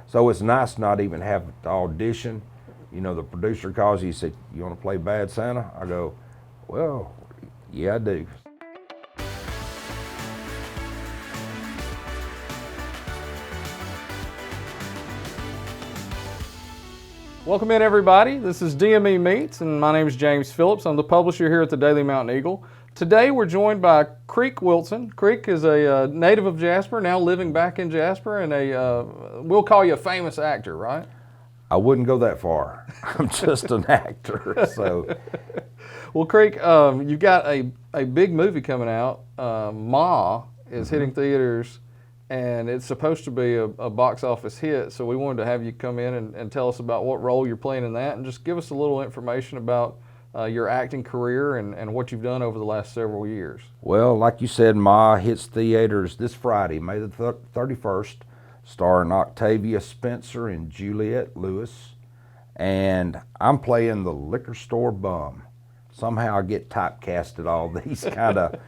So it's nice not even having to audition. You know, the producer calls you, he said, "You want to play Bad Santa?" I go, "Well, yeah, I do." Welcome in, everybody. This is DME Meets, and my name is James Phillips. I'm the publisher here at the Daily Mountain Eagle. Today we're joined by Creek Wilson. Creek is a native of Jasper, now living back in Jasper, and we'll call you a famous actor, right? I wouldn't go that far. I'm just an actor. So, well, Creek, you've got a big movie coming out. Ma is hitting theaters, and it's supposed to be a box office hit. So we wanted to have you come in and tell us about what role you're playing in that, and just give us a little information about your acting career and what you've done over the last several years. Well, like you said, Ma hits theaters this Friday, May the 31st, starring Octavia Spencer and Juliette Lewis. And I'm playing the liquor store bum. Somehow I get typecasted all these kind of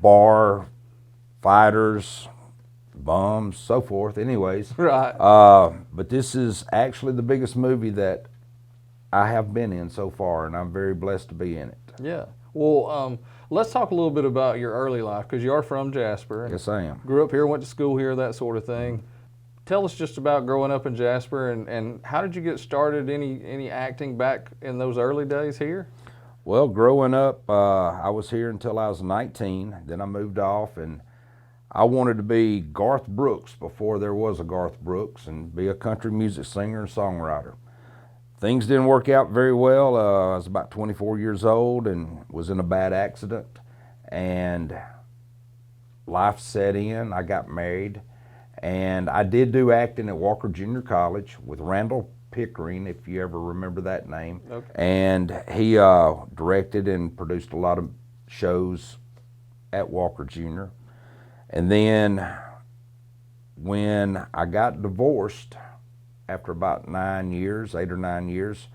bar fighters, bums, so forth. Anyways, right. But this is actually the biggest movie that I have been in so far, and I'm very blessed to be in it. Yeah. Well, let's talk a little bit about your early life, because you are from Jasper. Yes, I am. Grew up here, went to school here, that sort of thing. Tell us just about growing up in Jasper, and how did you get started any acting back in those early days here? Well, growing up, I was here until I was 19. Then I moved off, and I wanted to be Garth Brooks before there was a Garth Brooks, and be a country music singer and songwriter. Things didn't work out very well. I was about 24 years old and was in a bad accident, and life set in. I got married, and I did do acting at Walker Junior College with Randall Pickering, if you ever remember that name. Okay. And he directed and produced a lot of shows at Walker Junior. And then when I got divorced, after about 8 or 9 years,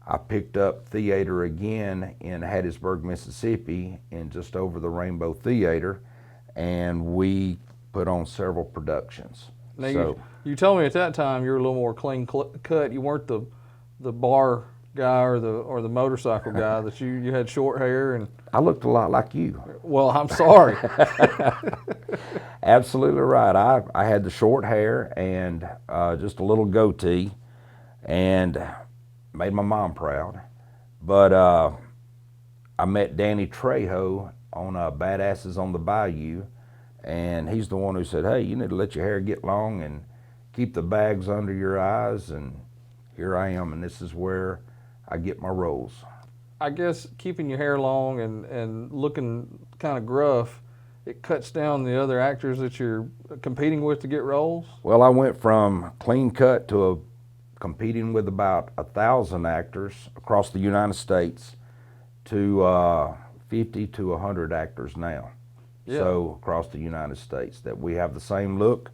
I picked up theater again in Hattiesburg, Mississippi, in just over the Rainbow Theater, and we put on several productions. Now, so you told me at that time you were a little more clean cut. You weren't the bar guy or the motorcycle guy. That you had short hair and. I looked a lot like you. Well, I'm sorry. Absolutely right. I had the short hair and just a little goatee, and made my mom proud. But I met Danny Trejo on Badasses on the Bayou, and he's the one who said, "Hey, you need to let your hair get long and keep the bags under your eyes." And here I am, and this is where I get my roles. I guess keeping your hair long and looking kind of gruff, it cuts down the other actors that you're competing with to get roles? Well, I went from clean cut to competing with about 1,000 actors across the United States to 50 to 100 actors now. Yeah. So across the United States that we have the same look.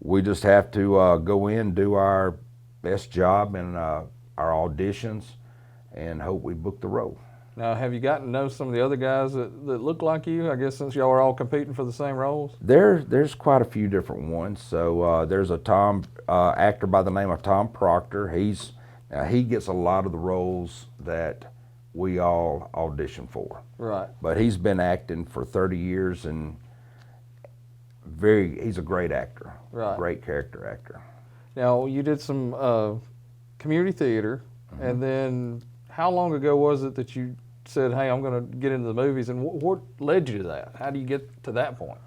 We just have to go in, do our best job in our auditions, and hope we book the role. Now, have you gotten to know some of the other guys that look like you? I guess since y'all are all competing for the same roles. There's quite a few different ones. So there's a actor by the name of Tom Proctor. He gets a lot of the roles that we all audition for. Right. But he's been acting for 30 years, and he's a great actor. Right. Great character actor. Now, you did some community theater, Mm-hmm. and then how long ago was it that you said, "Hey, I'm going to get into the movies," and what led you to that? How do you get to that point?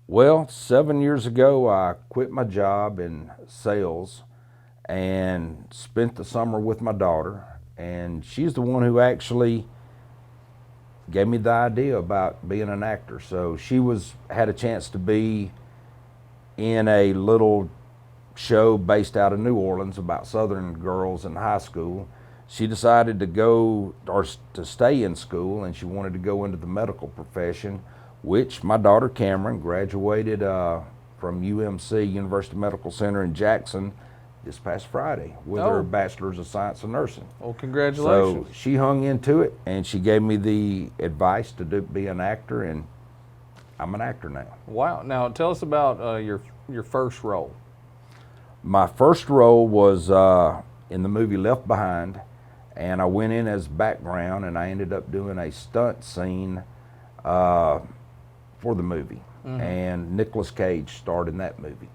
Well, 7 years ago, I quit my job in sales and spent the summer with my daughter, and she's the one who actually gave me the idea about being an actor. So she had a chance to be in a little show based out of New Orleans about Southern girls in high school. She decided to stay in school, and she wanted to go into the medical profession, which my daughter Cameron graduated from UMC, University Medical Center in Jackson, this past Friday with her Bachelor's of Science in Nursing. Well, congratulations. So she hung into it, and she gave me the advice to be an actor, and I'm an actor now. Wow. Now, tell us about your first role. My first role was in the movie Left Behind, and I went in as background, and I ended up doing a stunt scene for the movie. And Nicolas Cage starred in that movie.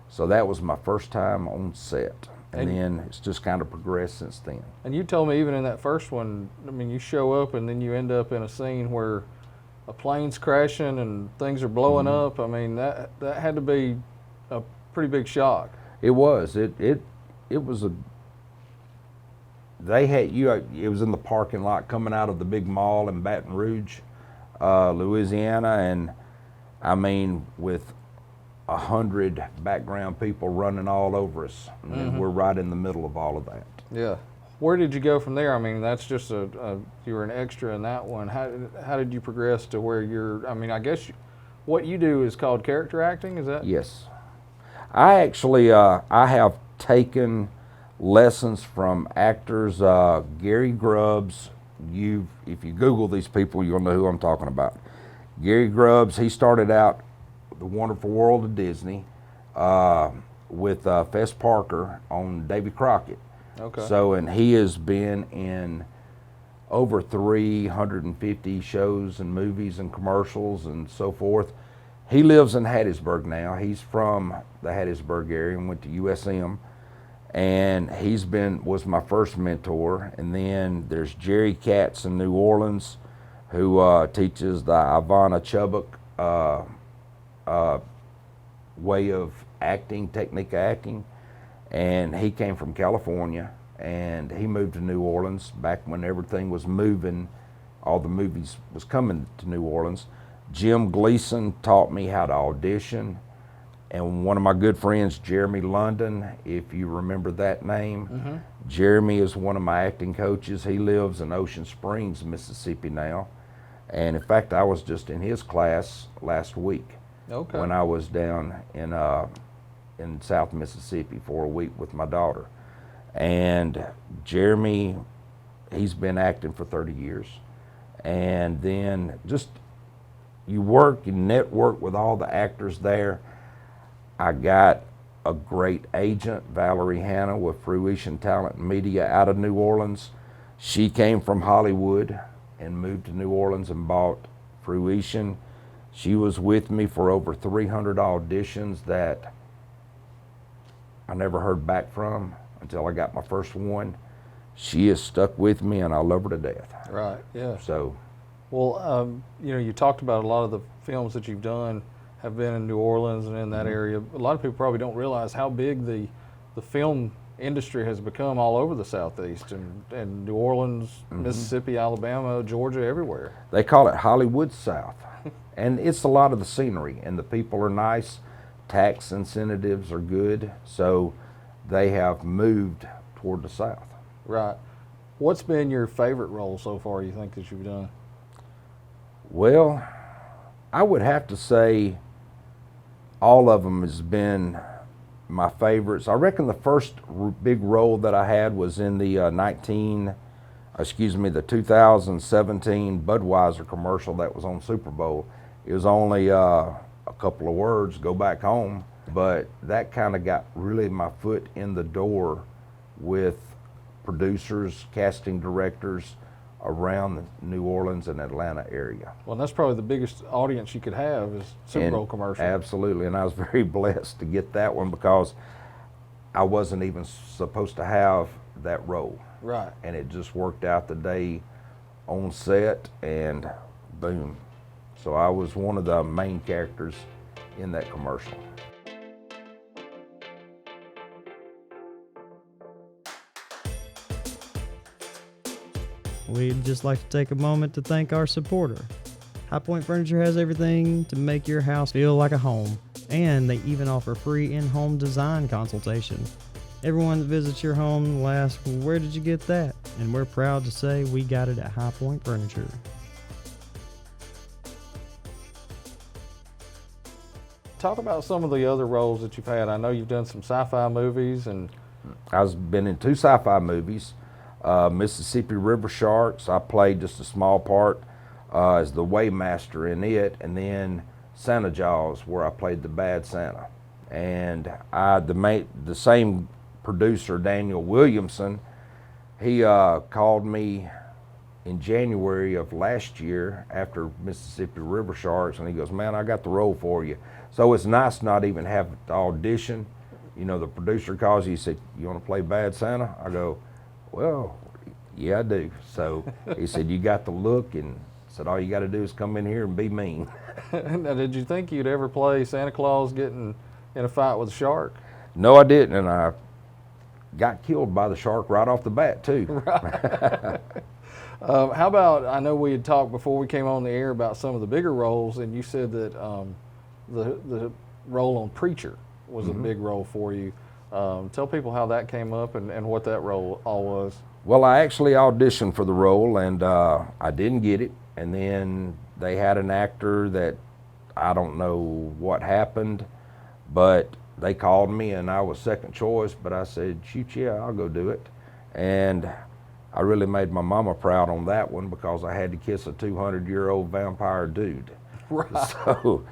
So that was my first time on set. And then it's just kind of progressed since then. And you told me even in that first one, I mean, you show up and then you end up in a scene where a plane's crashing and things are blowing up. I mean, that had to be a pretty big shock. It was. It was a. They had you. It was in the parking lot coming out of the big mall in Baton Rouge, Louisiana, and I mean with 100 background people running all over us, and we're right in the middle of all of that. Yeah. Where did you go from there? I mean, that's just you were an extra in that one. How did you progress to where you're? I mean, I guess what you do is called character acting. Is that? Yes. I actually I have taken lessons from actors. Gary Grubbs. If you Google these people, you'll know who I'm talking about. Gary Grubbs. He started out The Wonderful World of Disney with Fess Parker on Davy Crockett. Okay. So, and he has been in over 350 shows and movies and commercials and so forth. He lives in Hattiesburg now. He's from the Hattiesburg area and went to USM. And was my first mentor. And then there's Jerry Katz in New Orleans, who teaches the Ivana Chubbuck way of acting, technique of acting. And he came from California, and he moved to New Orleans back when everything was moving, all the movies was coming to New Orleans. Jim Gleason taught me how to audition, and one of my good friends, Jeremy London, if you remember that name, Jeremy is one of my acting coaches. He lives in Ocean Springs, Mississippi now, and in fact, I was just in his class last week. Okay. When I was down in South Mississippi for a week with my daughter. And Jeremy, he's been acting for 30 years. And then just you network with all the actors there. I got a great agent, Valerie Hanna with Fruition Talent and Media out of New Orleans. She came from Hollywood and moved to New Orleans and bought Fruition. She was with me for over 300 auditions that I never heard back from until I got my first one. She is stuck with me, and I love her to death. Right. Yeah. So, well, you talked about a lot of the films that you've done have been in New Orleans and in that area. A lot of people probably don't realize how big the film industry has become all over the Southeast and New Orleans, Mississippi, Alabama, Georgia, everywhere. They call it Hollywood South, and it's a lot of the scenery, and the people are nice. Tax incentives are good, so they have moved toward the South. Right. What's been your favorite role so far, you think, that you've done? Well, I would have to say all of them has been my favorites. I reckon the first big role that I had was in the 2017 Budweiser commercial that was on Super Bowl. It was only a couple of words, go back home, but that kind of got really my foot in the door with producers, casting directors around the New Orleans and Atlanta area. Well, that's probably the biggest audience you could have is Super Bowl commercial. Absolutely, and I was very blessed to get that one because I wasn't even supposed to have that role. Right. And it just worked out the day on set, and boom. So I was one of the main characters in that commercial. We'd just like to take a moment to thank our supporter. High Point Furniture has everything to make your house feel like a home, and they even offer free in-home design consultation. Everyone that visits your home will ask, where did you get that? And we're proud to say we got it at High Point Furniture. Talk about some of the other roles that you've had. I know you've done some sci-fi movies and... I've been in 2 sci-fi movies. Mississippi River Sharks, I played just a small part as the Waymaster in it, and then Santa Jaws, where I played the bad Santa. And the same producer, Daniel Williamson, he called me in January of last year after Mississippi River Sharks, and he goes, "Man, I got the role for you." So it's nice not even have to audition. You know, the producer calls you, he said, "You want to play Bad Santa?" I go, "Well, yeah, I do." So he said, "You got the look," and said, "All you got to do is come in here and be mean." Now, did you think you'd ever play Santa Claus getting in a fight with a shark? No, I didn't, and I got killed by the shark right off the bat too. How about, I know we had talked before we came on the air about some of the bigger roles, and you said that the role on Preacher was a big role for you. Tell people how that came up and what that role all was. Well, I actually auditioned for the role, and I didn't get it. And then they had an actor that I don't know what happened, but they called me, and I was second choice. But I said, "Shoot, yeah, I'll go do it." And I really made my mama proud on that one because I had to kiss a 200-year-old vampire dude. Right. So,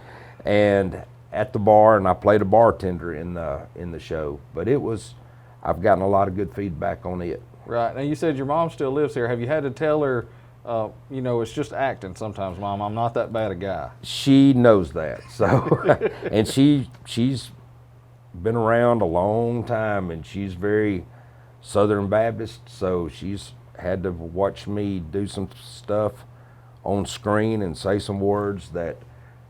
and at the bar, and I played a bartender in the show. But I've gotten a lot of good feedback on it. Right. Now, you said your mom still lives here. Have you had to tell her, it's just acting sometimes, Mom, I'm not that bad a guy? She knows that. So, and she's been around a long time, and she's very Southern Baptist, so she's had to watch me do some stuff on screen and say some words that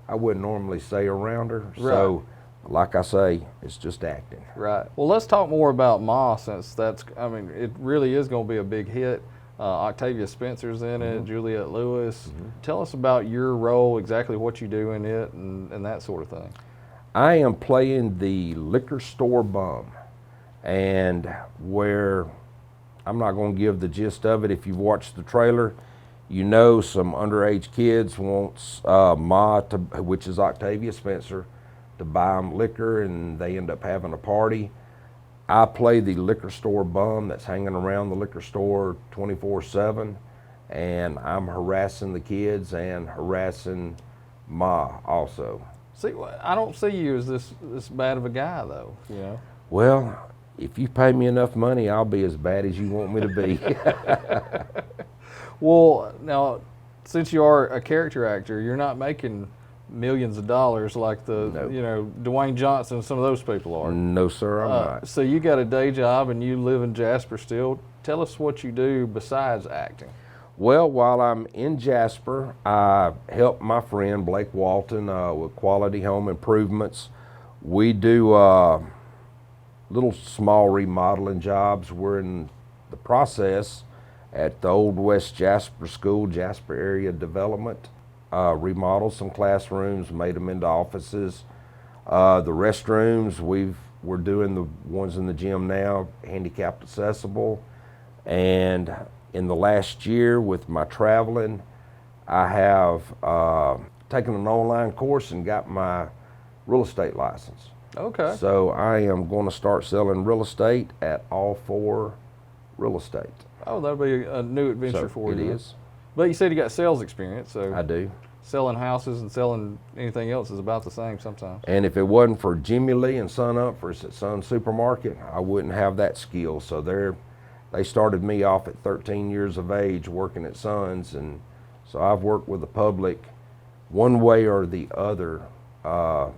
I wouldn't normally say around her. Right. So, like I say, it's just acting. Right. Well, let's talk more about Ma, since it really is going to be a big hit. Octavia Spencer's in it, Juliette Lewis. Tell us about your role, exactly what you do in it, and that sort of thing. I am playing the liquor store bum, and where I'm not going to give the gist of it. If you've watched the trailer, you know some underage kids wants Ma, which is Octavia Spencer, to buy them liquor, and they end up having a party. I play the liquor store bum that's hanging around the liquor store 24/7, and I'm harassing the kids and harassing Ma also. See, I don't see you as this bad of a guy, though. Well, if you pay me enough money, I'll be as bad as you want me to be. Well, now, since you are a character actor, you're not making millions of dollars like Dwayne Johnson and some of those people are. No, sir, I'm not. So you got a day job and you live in Jasper still. Tell us what you do besides acting. Well, while I'm in Jasper, I help my friend Blake Walton with quality home improvements. We do little small remodeling jobs. We're in the process at the Old West Jasper School, Jasper area development. Remodeled some classrooms, made them into offices. The restrooms, we're doing the ones in the gym now, handicapped accessible. And in the last year with my traveling, I have taken an online course and got my real estate license. Okay. So I am going to start selling real estate at all 4 real estate. Oh, that'll be a new adventure for you. It is. But you said you got sales experience, so I do. Selling houses and selling anything else is about the same sometimes. And if it wasn't for Jimmy Lee and Son Upfors at Sun Supermarket, I wouldn't have that skill. So they started me off at 13 years of age working at Sun's, and so I've worked with the public one way or the other all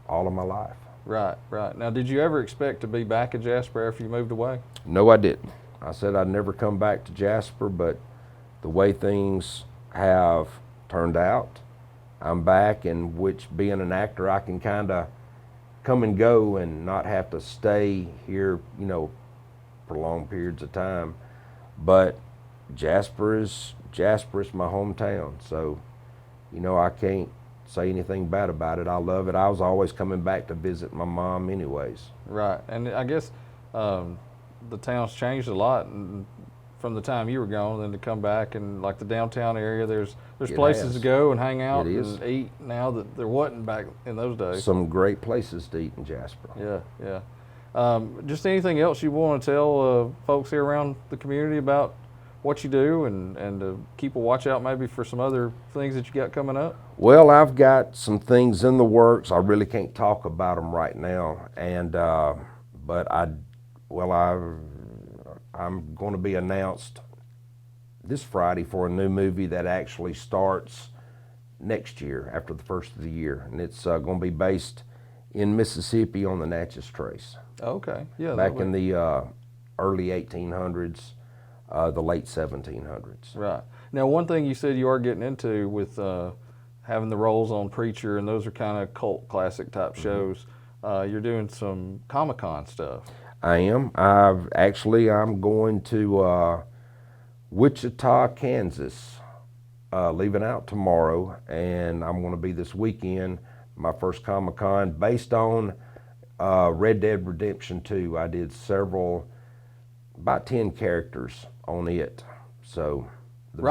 of my life. Right, right. Now, did you ever expect to be back at Jasper after you moved away? No, I didn't. I said I'd never come back to Jasper, but the way things have turned out, I'm back, and which being an actor, I can kind of come and go and not have to stay here, for long periods of time. But Jasper is my hometown, so, I can't say anything bad about it. I love it. I was always coming back to visit my mom anyways. Right, and I guess the town's changed a lot from the time you were gone, and then to come back, and like the downtown area, there's places to go and hang out and eat now that there wasn't back in those days. Some great places to eat in Jasper. Yeah, yeah. Just anything else you want to tell folks here around the community about what you do and to keep a watch out maybe for some other things that you got coming up? Well, I've got some things in the works. I really can't talk about them right now, and but I'm going to be announced this Friday for a new movie that actually starts next year after the first of the year, and it's going to be based in Mississippi on the Natchez Trace. Okay, yeah. Back in the early 1800s, the late 1700s. Right. Now, one thing you said you are getting into with having the roles on Preacher, and those are kind of cult classic type shows. You're doing some Comic-Con stuff. I am. I'm going to Wichita, Kansas, leaving out tomorrow, and I'm going to be this weekend, my first Comic-Con, based on Red Dead Redemption 2. I did about 10 characters on it. So the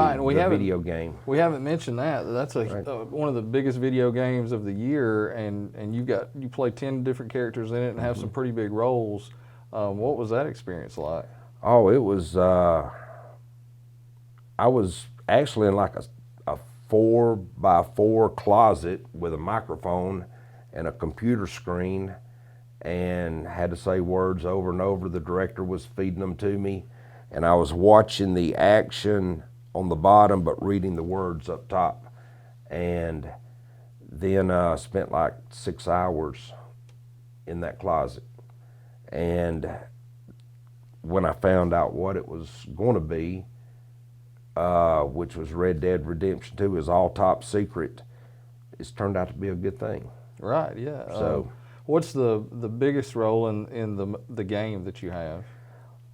video game. We haven't mentioned that. That's one of the biggest video games of the year, and you play 10 different characters in it and have some pretty big roles. What was that experience like? Oh, it was. I was actually in like a 4x4 closet with a microphone and a computer screen, and had to say words over and over. The director was feeding them to me, and I was watching the action on the bottom but reading the words up top. And then spent like 6 hours in that closet. And when I found out what it was going to be, which was Red Dead Redemption 2, is all top secret, it's turned out to be a good thing. Right, yeah. So what's the biggest role in the game that you have?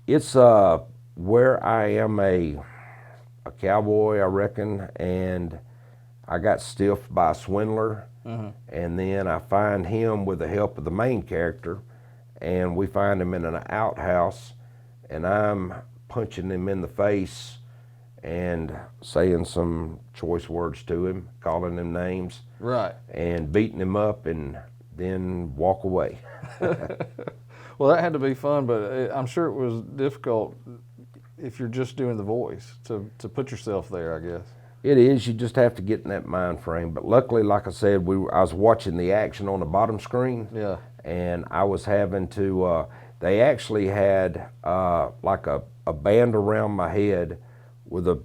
it's where I am a cowboy, I reckon, and I got stiffed by a swindler, and then I find him with the help of the main character, and we find him in an outhouse, and I'm punching him in the face and saying some choice words to him, calling him names, Right. and beating him up, and then walk away. Well, that had to be fun, but I'm sure it was difficult if you're just doing the voice to put yourself there, I guess. It is. You just have to get in that mind frame. But luckily, like I said, I was watching the action on the bottom screen. Yeah. And I was having to, they actually had like a band around my head with a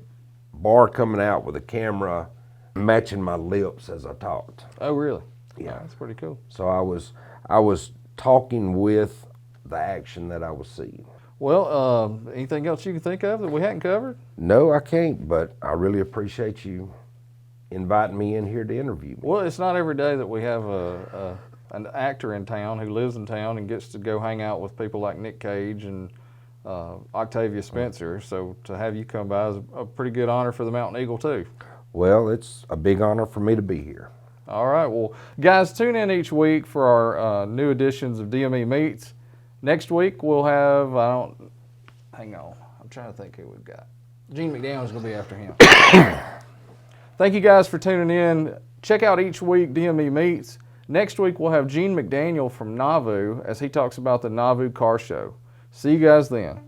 bar coming out with a camera matching my lips as I talked. Oh, really? Yeah. Oh, that's pretty cool. So I was talking with the action that I was seeing. Well, anything else you can think of that we hadn't covered? No, I can't, but I really appreciate you inviting me in here to interview me. Well, it's not every day that we have an actor in town who lives in town and gets to go hang out with people like Nick Cage and Octavia Spencer. So to have you come by is a pretty good honor for the Mountain Eagle too. Well, it's a big honor for me to be here. All right. Well, guys, tune in each week for our new editions of DME Meets. Next week we'll have, hang on, I'm trying to think who we've got. Gene McDaniel's going to be after him. Thank you guys for tuning in. Check out each week DME Meets. Next week we'll have Gene McDaniel from Nauvoo as he talks about the Nauvoo Car Show. See you guys then.